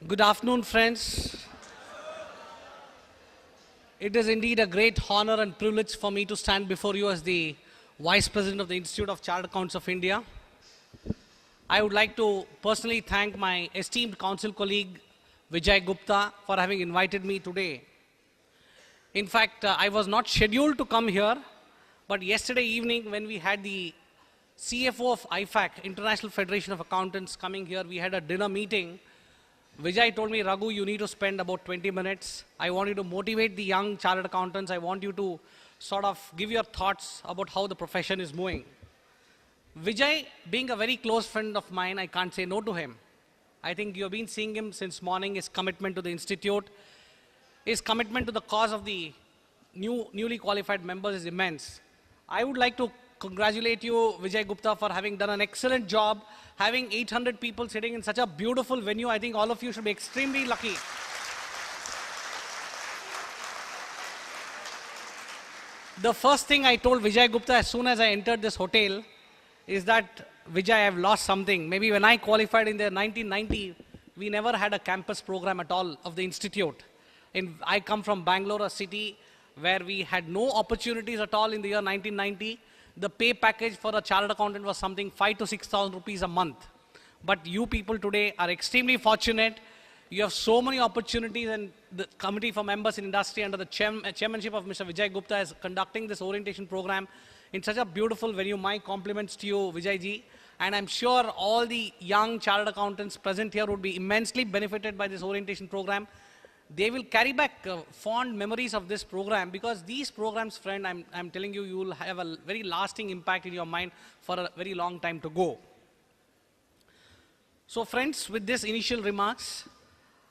Good afternoon, friends. It is indeed a great honor and privilege for me to stand before you as the Vice President of the Institute of Chartered Accountants of India. I would like to personally thank my esteemed council colleague Vijay Gupta for having invited me today. In fact, I was not scheduled to come here, but yesterday evening when we had the CFO of IFAC, International Federation of Accountants, coming here, we had a dinner meeting. Vijay told me, Raghu, you need to spend about 20 minutes. I want you to motivate the young chartered accountants. I want you to sort of give your thoughts about how the profession is moving. Vijay, being a very close friend of mine, I can't say no to him. I think you've been seeing him since morning, his commitment to the institute, his commitment to the cause of the newly qualified members is immense. I would like to congratulate you, Vijay Gupta, for having done an excellent job, having 800 people sitting in such a beautiful venue. I think all of you should be extremely lucky. The first thing I told Vijay Gupta as soon as I entered this hotel is that, Vijay, I have lost something. Maybe when I qualified in the 1990, we never had a campus program at all of the institute. I come from Bangalore, a city where we had no opportunities at all in the year 1990. The pay package for a chartered accountant was something 5,000 to 6,000 rupees a month. But you people today are extremely fortunate. You have so many opportunities, and the Committee for Members in Industry under the chairmanship of Mr. Vijay Gupta is conducting this orientation program in such a beautiful venue. My compliments to you, Vijay ji. And I'm sure all the young chartered accountants present here would be immensely benefited by this orientation program. They will carry back fond memories of this program, because these programs, friend, I'm telling you, you will have a very lasting impact in your mind for a very long time to go. So friends, with this initial remarks,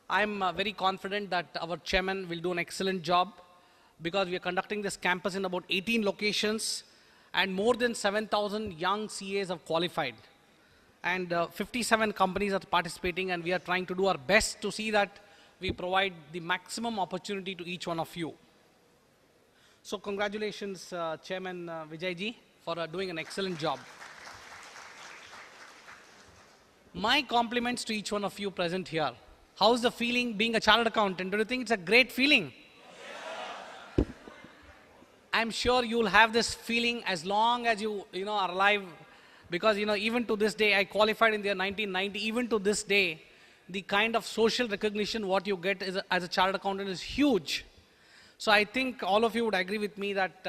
I'm very confident that our chairman will do an excellent job, because we are conducting this campus in about 18 locations, and more than 7,000 young CAs have qualified. And 57 companies are participating, and we are trying to do our best to see that we provide the maximum opportunity to each one of you. So congratulations, Chairman Vijay ji, for doing an excellent job. My compliments to each one of you present here. How's the feeling being a chartered accountant? Do you think it's a great feeling? Yeah. I'm sure you'll have this feeling as long as you are alive, because even to this day, I qualified in the year 1990. Even to this day, the kind of social recognition what you get as a chartered accountant is huge. So I think all of you would agree with me that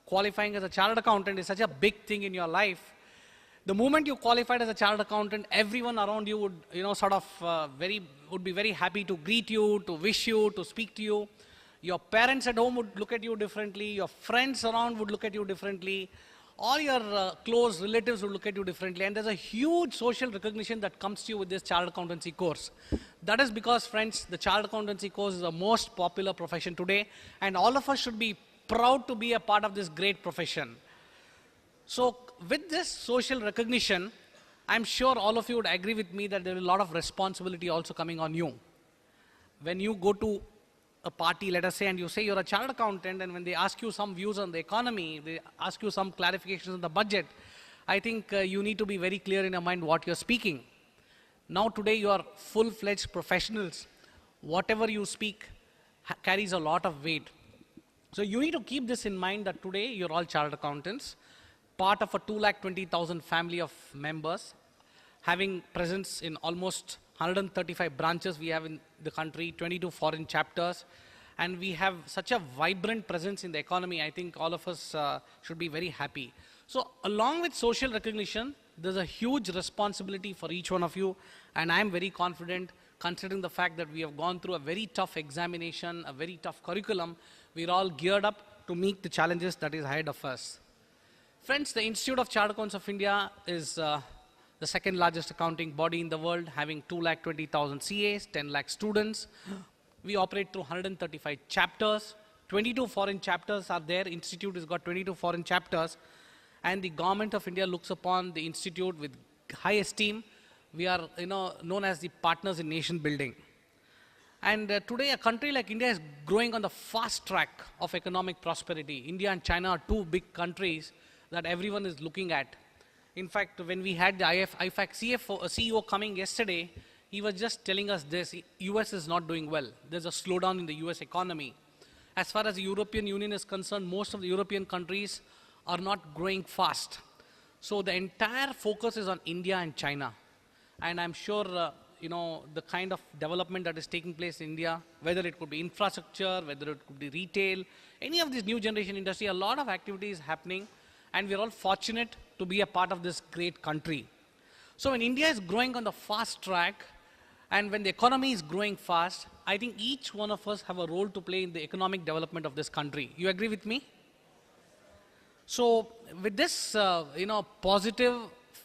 qualifying as a chartered accountant is such a big thing in your life. The moment you qualified as a chartered accountant, everyone around you would, would be very happy to greet you, to wish you, to speak to you. Your parents at home would look at you differently. Your friends around would look at you differently. All your close relatives will look at you differently, and there's a huge social recognition that comes to you with this chartered accountancy course. That is because, friends, the chartered accountancy course is the most popular profession today, and all of us should be proud to be a part of this great profession. So with this social recognition, I'm sure all of you would agree with me that there is a lot of responsibility also coming on you. When you go to a party, let us say, and you say you're a chartered accountant, and when they ask you some views on the economy, they ask you some clarifications on the budget, I think you need to be very clear in your mind what you're speaking. Now today you are full-fledged professionals. Whatever you speak carries a lot of weight. So you need to keep this in mind that today you're all chartered accountants, part of a 220,000 family of members, having presence in almost 135 branches we have in the country, 22 foreign chapters, and we have such a vibrant presence in the economy. I think all of us should be very happy. So along with social recognition, there's a huge responsibility for each one of you, and I'm very confident, considering the fact that we have gone through a very tough examination, a very tough curriculum. We're all geared up to meet the challenges that is ahead of us. Friends, the Institute of Chartered Accountants of India is the second largest accounting body in the world, having 220,000 CAs, 10 lakh students. We operate through 135 chapters. 22 foreign chapters are there. Institute has got 22 foreign chapters. And the government of India looks upon the institute with high esteem. We are known as the partners in nation building. And today a country like India is growing on the fast track of economic prosperity. India and China are two big countries that everyone is looking at. In fact, when we had the IFAC CEO coming yesterday, He was just telling us this, US is not doing well. There's a slowdown in the US economy. As far as the European Union is concerned, most of the European countries are not growing fast. So the entire focus is on India and China. And I'm sure, the kind of development that is taking place in India, whether it could be infrastructure, whether it could be retail, any of this new generation industry, a lot of activity is happening, and we're all fortunate to be a part of this great country. So when India is growing on the fast track, and when the economy is growing fast, I think each one of us have a role to play in the economic development of this country. You agree with me? So with this, positive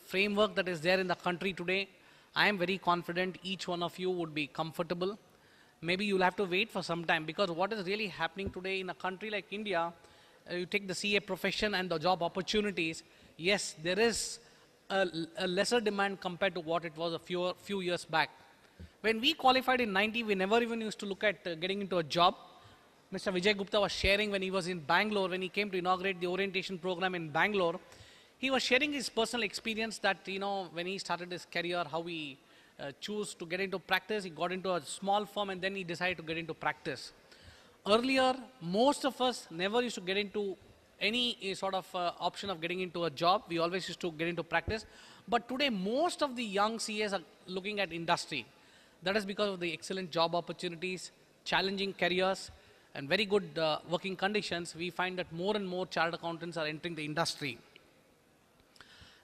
framework that is there in the country today, I am very confident each one of you would be comfortable. Maybe you'll have to wait for some time, because what is really happening today in a country like India, you take the CA profession and the job opportunities, yes, there is a lesser demand compared to what it was a few years back. When we qualified in 90, we never even used to look at getting into a job. Mr. Vijay Gupta was sharing when he was in Bangalore, when he came to inaugurate the orientation program in Bangalore, he was sharing his personal experience that, when he started his career, how he chose to get into practice. He got into a small firm and then he decided to get into practice. Earlier, most of us never used to get into any sort of option of getting into a job. We always used to get into practice. But today, most of the young CAs are looking at industry. That is because of the excellent job opportunities, challenging careers, and very good working conditions. We find that more and more chartered accountants are entering the industry.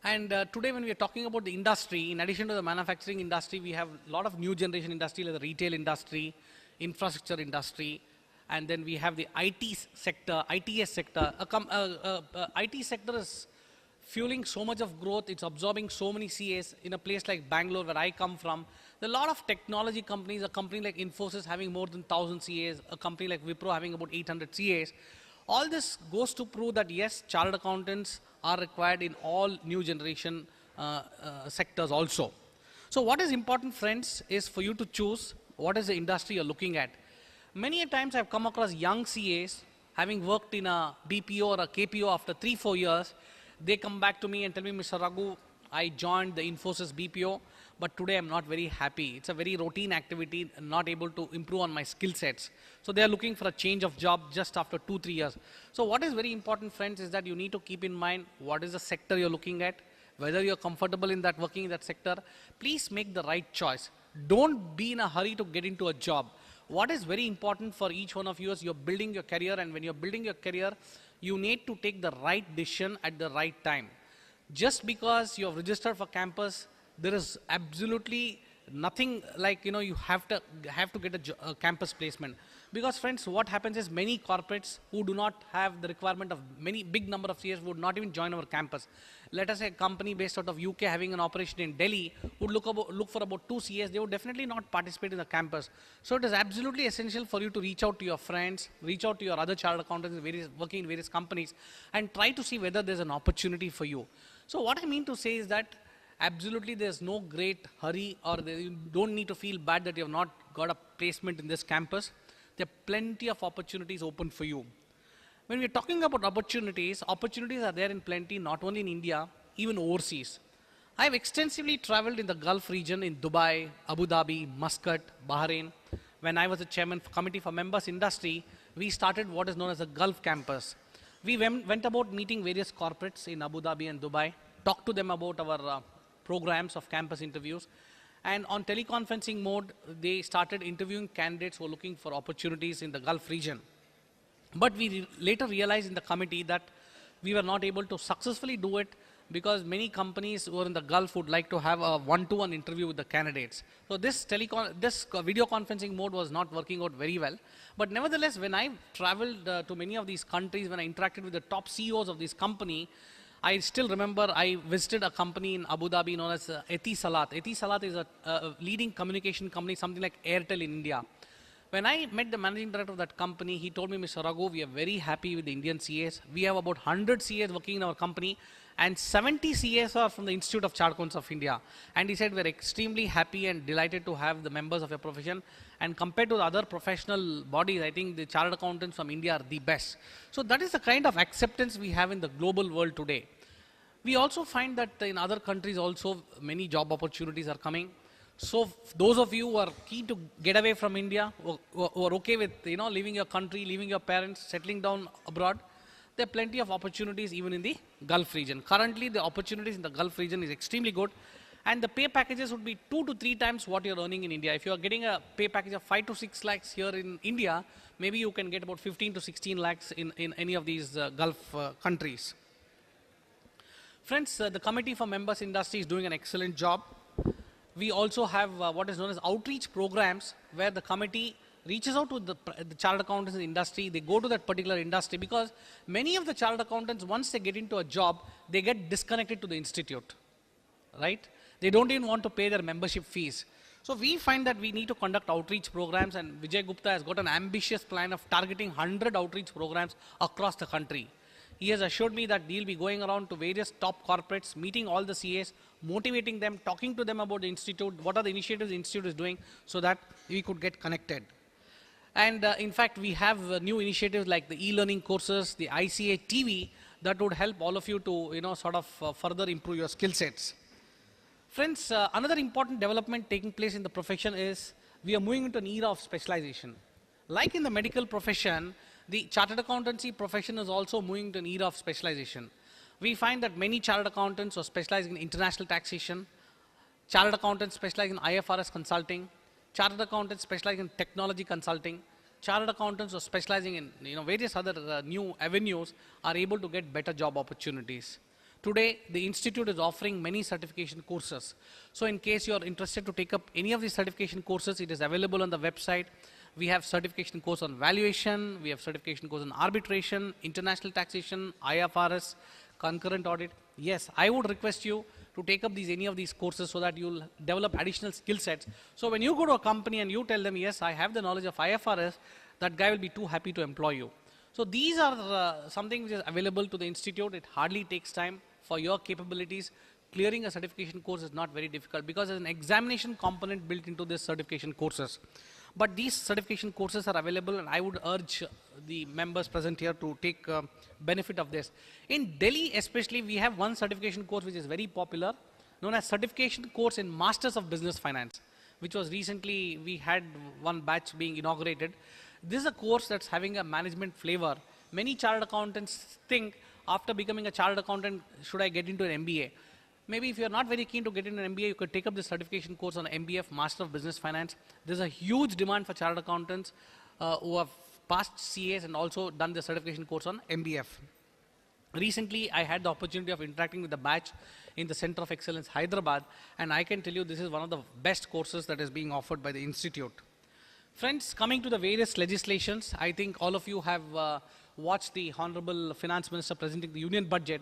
And today when we are talking about the industry, in addition to the manufacturing industry, we have a lot of new generation industry like the retail industry, infrastructure industry, and then we have the IT sector, ITS sector. IT sector is fueling so much of growth. It's absorbing so many CAs in a place like Bangalore, where I come from. There are a lot of technology companies, a company like Infosys having more than 1,000 CAs, a company like Wipro having about 800 CAs. All this goes to prove that yes, chartered accountants are required in all new generation sectors also. So what is important, friends, is for you to choose what is the industry you're looking at. Many a times I've come across young CAs having worked in a BPO or a KPO after 3-4 years. They come back to me and tell me, Mr. Raghu, I joined the Infosys BPO, but today I'm not very happy. It's a very routine activity, not able to improve on my skill sets. So they are looking for a change of job just after 2-3 years. So what is very important, friends, is that you need to keep in mind what is the sector you're looking at, whether you're comfortable in that, working in that sector. Please make the right choice. Don't be in a hurry to get into a job. What is very important for each one of you is you're building your career, and when you're building your career, you need to take the right decision at the right time. Just because you have registered for campus, there is absolutely nothing like, you have to get a campus placement. Because friends, what happens is many corporates who do not have the requirement of many big number of CAs would not even join our campus. Let us say a company based out of UK having an operation in Delhi would look for about 2 CAs. They would definitely not participate in the campus. So it is absolutely essential for you to reach out to your friends, reach out to your other chartered accountants working in various companies, and try to see whether there's an opportunity for you. So what I mean to say is that absolutely there's no great hurry, or you don't need to feel bad that you have not got a placement in this campus. There are plenty of opportunities open for you. When we're talking about opportunities are there in plenty, not only in India, even overseas. I've extensively traveled in the Gulf region, in Dubai, Abu Dhabi, Muscat, Bahrain. When I was the chairman for Committee for Members Industry, we started what is known as the Gulf Campus. We went about meeting various corporates in Abu Dhabi and Dubai, talked to them about our programs of campus interviews, and on teleconferencing mode, they started interviewing candidates who were looking for opportunities in the Gulf region. But we later realized in the committee that we were not able to successfully do it because many companies who are in the Gulf would like to have a one-to-one interview with the candidates. So this video conferencing mode was not working out very well. But nevertheless, when I traveled to many of these countries, when I interacted with the top CEOs of this company, I still remember I visited a company in Abu Dhabi known as Etisalat. Etisalat is a leading communication company, something like Airtel in India. When I met the managing director of that company, he told me, Mr. Raghu, we are very happy with the Indian CAs. We have about 100 CAs working in our company, and 70 CAs are from the Institute of Chartered Accountants of India. And he said, we're extremely happy and delighted to have the members of your profession. And compared to the other professional bodies, I think the chartered accountants from India are the best. So that is the kind of acceptance we have in the global world today. We also find that in other countries also many job opportunities are coming. So those of you who are keen to get away from India, who are okay with leaving your country, leaving your parents, settling down abroad, there are plenty of opportunities even in the Gulf region. Currently, the opportunities in the Gulf region is extremely good, and the pay packages would be 2 to 3 times what you're earning in India. If you are getting a pay package of 5 to 6 lakhs here in India, maybe you can get about 15 to 16 lakhs in any of these Gulf countries. Friends, the Committee for Members Industry is doing an excellent job. We also have what is known as outreach programs where the committee reaches out to the chartered accountants in the industry. They go to that particular industry because many of the chartered accountants, once they get into a job, they get disconnected to the institute, right? They don't even want to pay their membership fees. So we find that we need to conduct outreach programs, and Vijay Gupta has got an ambitious plan of targeting 100 outreach programs across the country. He has assured me that he'll be going around to various top corporates, meeting all the CAs, motivating them, talking to them about the institute, what are the initiatives the institute is doing, so that we could get connected. And in fact, we have new initiatives like the e-learning courses, the ICA TV, that would help all of you to further improve your skill sets. Friends, another important development taking place in the profession is we are moving into an era of specialization. Like in the medical profession, the chartered accountancy profession is also moving to an era of specialization. We find that many chartered accountants are specializing in international taxation, chartered accountants specializing in IFRS consulting, chartered accountants specializing in technology consulting, chartered accountants are specializing in various other new avenues are able to get better job opportunities. Today, the institute is offering many certification courses. So in case you are interested to take up any of these certification courses, it is available on the website. We have certification course on valuation, we have certification course on arbitration, international taxation, IFRS, concurrent audit. Yes, I would request you to take up any of these courses so that you'll develop additional skill sets. So when you go to a company and you tell them, yes, I have the knowledge of IFRS, that guy will be too happy to employ you. So these are something which is available to the institute. It hardly takes time for your capabilities. Clearing a certification course is not very difficult because there's an examination component built into this certification courses. But these certification courses are available, and I would urge the members present here to take benefit of this. In Delhi especially, we have one certification course which is very popular, known as certification course in Masters of Business Finance, which was recently, we had one batch being inaugurated. This is a course that's having a management flavor. Many chartered accountants think after becoming a chartered accountant, should I get into an MBA? Maybe if you're not very keen to get into an MBA, you could take up the certification course on MBF, Master of Business Finance. There's a huge demand for chartered accountants who have passed CAs and also done the certification course on MBF. Recently, I had the opportunity of interacting with the batch in the Center of Excellence, Hyderabad, and I can tell you this is one of the best courses that is being offered by the Institute. Friends, coming to the various legislations, I think all of you have watched the Honorable Finance Minister presenting the Union Budget.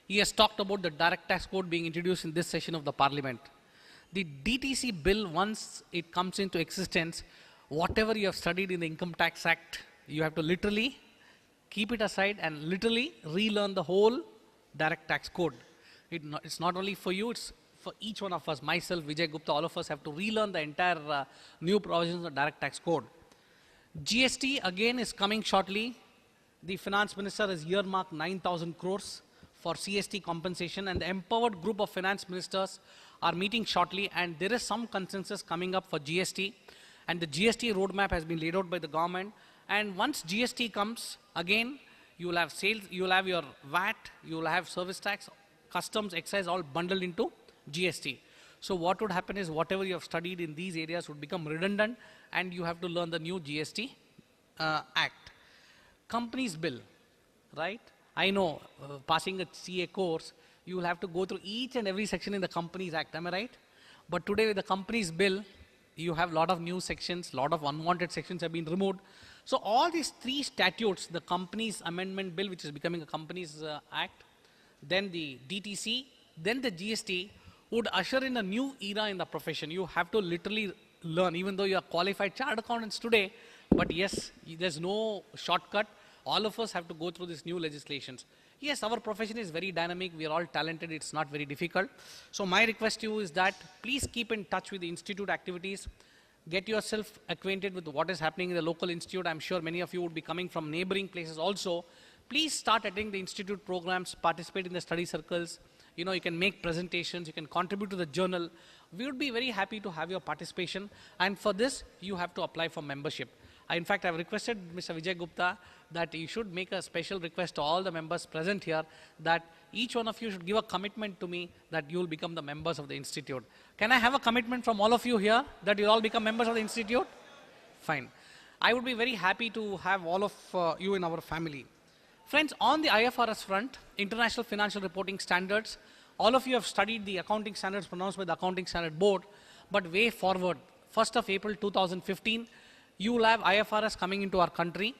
He has talked about the direct tax code being introduced in this session of the Parliament. The DTC bill, once it comes into existence, whatever you have studied in the Income Tax Act, you have to literally keep it aside and literally relearn the whole direct tax code. It's not only for you, it's for each one of us, myself, Vijay Gupta, all of us have to relearn the entire new provisions of direct tax code. GST again is coming shortly. The Finance Minister has earmarked 9,000 crores for CST compensation, and the empowered group of finance ministers are meeting shortly, and there is some consensus coming up for GST, and the GST roadmap has been laid out by the government. And once GST comes, again, you will have sales, you will have your VAT, you will have service tax, customs, excise, all bundled into GST. So what would happen is whatever you have studied in these areas would become redundant, and you have to learn the new GST Act. Companies bill, right? I know, passing a CA course, you will have to go through each and every section in the Companies Act, am I right? But today with the Companies Bill, you have a lot of new sections, a lot of unwanted sections have been removed. So all these three statutes, the Companies Amendment Bill, which is becoming a Companies Act, then the DTC, then the GST, would usher in a new era in the profession. You have to literally learn, even though you are qualified chartered accountants today, but yes, there's no shortcut. All of us have to go through these new legislations. Yes, our profession is very dynamic. We are all talented. It's not very difficult. So my request to you is that please keep in touch with the institute activities. Get yourself acquainted with what is happening in the local institute. I'm sure many of you would be coming from neighboring places also. Please start attending the institute programs, participate in the study circles. You know, you can make presentations, you can contribute to the journal. We would be very happy to have your participation. And for this, you have to apply for membership. In fact, I've requested Mr. Vijay Gupta that you should make a special request to all the members present here that each one of you should give a commitment to me that you will become the members of the institute. Can I have a commitment from all of you here that you'll all become members of the institute? Fine. I would be very happy to have all of you in our family. Friends, on the IFRS front, International Financial Reporting Standards, all of you have studied the accounting standards pronounced by the Accounting Standard Board, but way forward, 1st of April 2015, you will have IFRS coming into our country,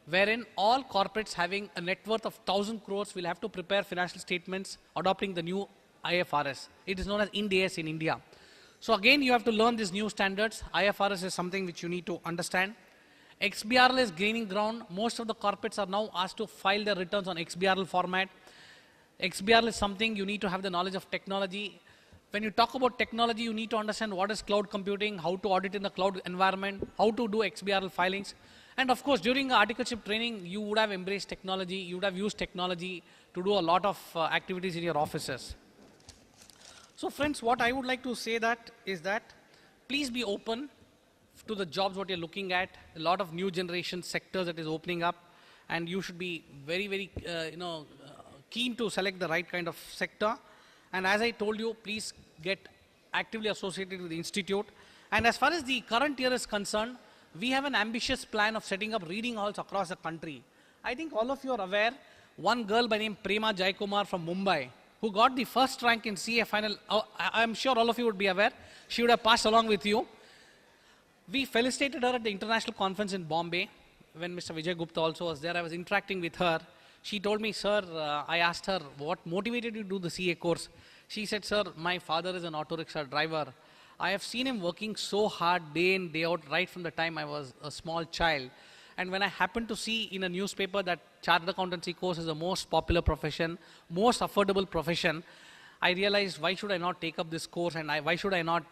wherein all corporates having a net worth of 1,000 crores will have to prepare financial statements adopting the new IFRS. It is known as Ind AS in India. So again, you have to learn these new standards. IFRS is something which you need to understand. XBRL is gaining ground. Most of the corporates are now asked to file their returns on XBRL format. XBRL is something you need to have the knowledge of technology. When you talk about technology, you need to understand what is cloud computing, how to audit in the cloud environment, how to do XBRL filings. And of course, during the articleship training, you would have embraced technology, you would have used technology to do a lot of activities in your offices. So friends, what I would like to say is that please be open to the jobs what you're looking at, a lot of new generation sectors that is opening up, and you should be very, very keen to select the right kind of sector. And as I told you, please get actively associated with the institute. And as far as the current year is concerned, we have an ambitious plan of setting up reading halls across the country. I think all of you are aware, one girl by name Prema Jaikumar from Mumbai, who got the first rank in CA final, I'm sure all of you would be aware, she would have passed along with you. We felicitated her at the international conference in Bombay. When Mr. Vijay Gupta also was there, I was interacting with her. She told me, sir, I asked her, what motivated you to do the CA course? She said, sir, my father is an auto rickshaw driver. I have seen him working so hard day in, day out, right from the time I was a small child. And when I happened to see in a newspaper that chartered accountancy course is the most popular profession, most affordable profession, I realized why should I not take up this course and why should I not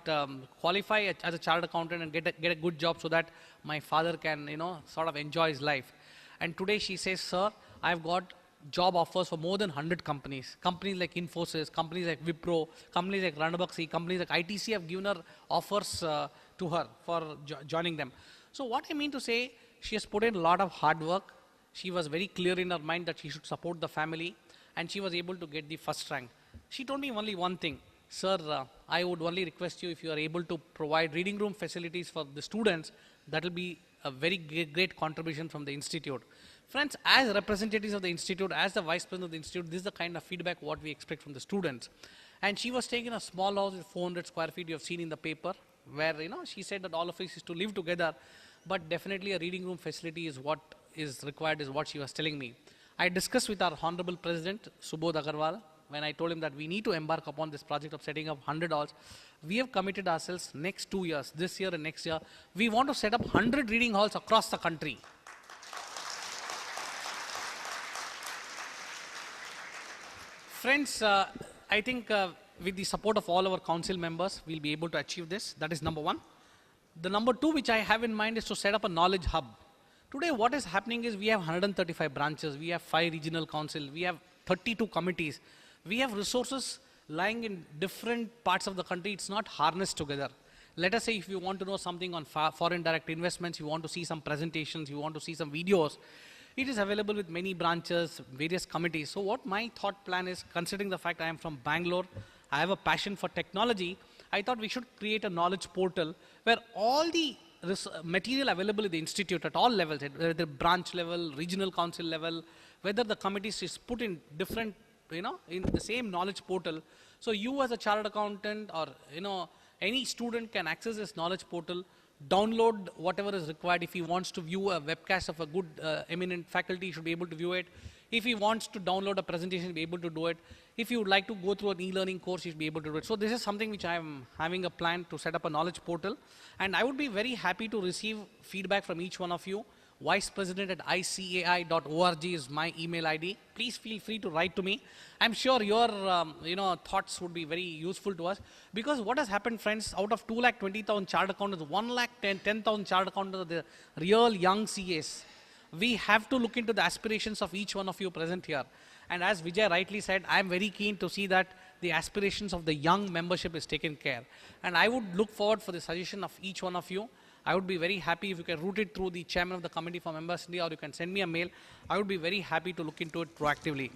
qualify as a chartered accountant and get a good job so that my father can, sort of enjoy his life. And today she says, sir, I've got job offers for more than 100 companies. Companies like Infosys, companies like Wipro, companies like Ranbaxy, companies like ITC have given her offers to her for joining them. So what I mean to say, she has put in a lot of hard work. She was very clear in her mind that she should support the family, and she was able to get the first rank. She told me only one thing, sir, I would only request you if you are able to provide reading room facilities for the students, that will be a very great contribution from the institute. Friends, as representatives of the institute, as the vice president of the institute, this is the kind of feedback what we expect from the students. And she was taking a small house with 400 square feet you have seen in the paper, where she said that all of us is to live together, but definitely a reading room facility is what is required, is what she was telling me. I discussed with our Honorable President, Subodh Agarwal, when I told him that we need to embark upon this project of setting up 100 halls. We have committed ourselves next 2 years, this year and next year, we want to set up 100 reading halls across the country. Friends, I think with the support of all our council members, we'll be able to achieve this. That is number one. The number two, which I have in mind, is to set up a knowledge hub. Today, what is happening is we have 135 branches, we have 5 regional councils, we have 32 committees. We have resources lying in different parts of the country. It's not harnessed together. Let us say if you want to know something on foreign direct investments, you want to see some presentations, you want to see some videos, it is available with many branches, various committees. So what my thought plan is, considering the fact I am from Bangalore, I have a passion for technology, I thought we should create a knowledge portal where all the material available in the institute at all levels, whether the branch level, regional council level, whether the committees is put in different, in the same knowledge portal. So you as a chartered accountant or, any student can access this knowledge portal, download whatever is required. If he wants to view a webcast of a good eminent faculty, he should be able to view it. If he wants to download a presentation, he'll be able to do it. If you would like to go through an e-learning course, you should be able to do it. So this is something which I am having a plan to set up a knowledge portal. And I would be very happy to receive feedback from each one of you. vicepresident@icai.org is my email ID. Please feel free to write to me. I'm sure your thoughts would be very useful to us, because what has happened, friends, out of 2,20,000 chartered accountants, 1,10,000 chartered accountants are the real young CAs. We have to look into the aspirations of each one of you present here. And as Vijay rightly said, I am very keen to see that the aspirations of the young membership is taken care. And I would look forward for the suggestion of each one of you. I would be very happy if you can route it through the chairman of the committee for members India, or you can send me a mail. I would be very happy to look into it proactively.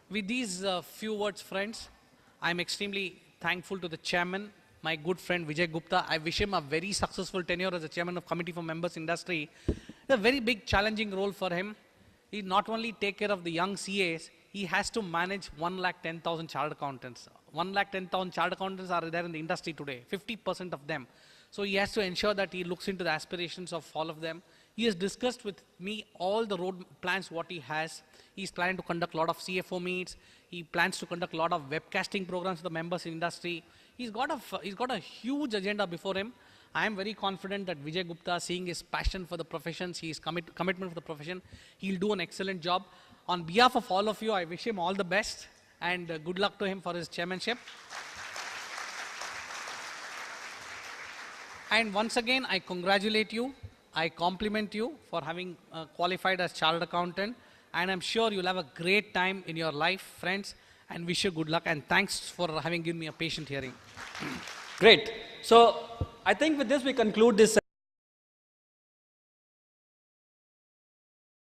With these few words, friends, I'm extremely thankful to the chairman, my good friend Vijay Gupta. I wish him a very successful tenure as the chairman of committee for members industry. It's a very big challenging role for him. He not only take care of the young CAs, he has to manage 110,000 chartered accountants. 110,000 chartered accountants are there in the industry today, 50% of them. So he has to ensure that he looks into the aspirations of all of them. He has discussed with me all the road plans what he has. He's planning to conduct a lot of CFO meets. He plans to conduct a lot of webcasting programs for the members in industry. He's got a huge agenda before him. I am very confident that Vijay Gupta, seeing his passion for the professions, his commitment for the profession, he'll do an excellent job. On behalf of all of you, I wish him all the best and good luck to him for his chairmanship. And once again, I congratulate you. I compliment you for having qualified as chartered accountant. And I'm sure you'll have a great time in your life, friends. And wish you good luck. And thanks for having given me a patient hearing. Great. So I think with this we conclude this